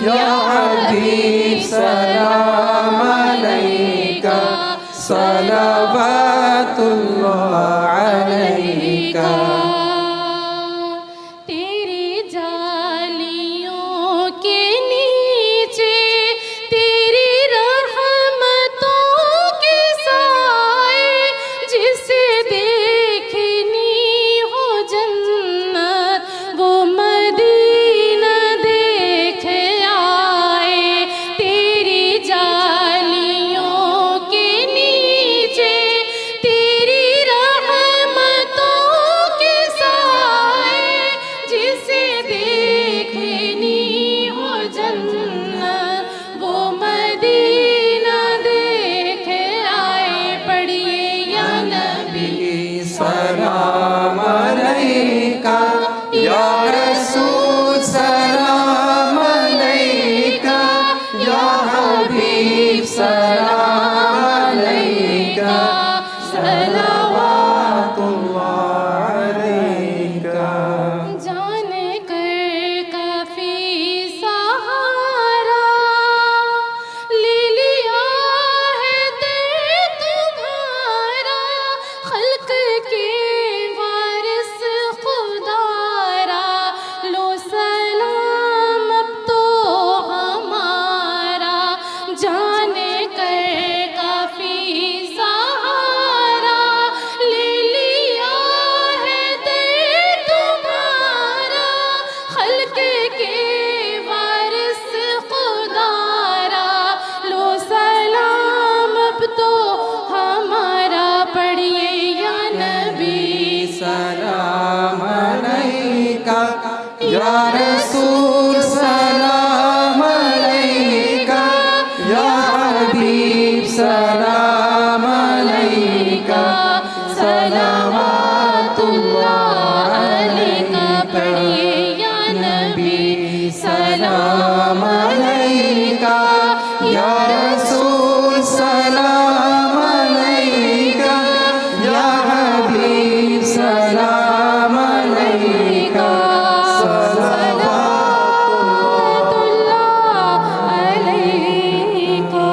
یا حبیب سلام علیک صلوات اللہ علیک. تیری جالیوں کے نیچے تیری رحمتوں کے سائے جسے دیکھنی ہو جنت وہ مدینہ دیکھ آئے. تیری جالیوں کے نیچے تیری رحمتوں کے سائے جسے دیکھنی ہو جنت وہ مدینہ دیکھ آئے. پڑھیے یا نبی سلام علیک یا رسول سلام علیک یا حبیب سلام علیک صلوات اللہ علیک. جان کر کافی سہارا لے لیا ہے در تمہارا. خلق کے وارث خدارا لو سلام اب تو ہمارا. جان کر کافی سہارا لے لیا ہے در تمہارا. خلق کے وارث خدارا لو سلام اب تو ہمارا. پڑھیے یا نبی سلام علیک یا رسول سلام علیک یا حبیب سلام علیک صلوات اللہ علیک. پڑھیے یا نبی سلام علیک یا رسول سلام علیک یا حبیب سلام علیک صلوات اللہ علیکم.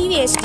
TV HD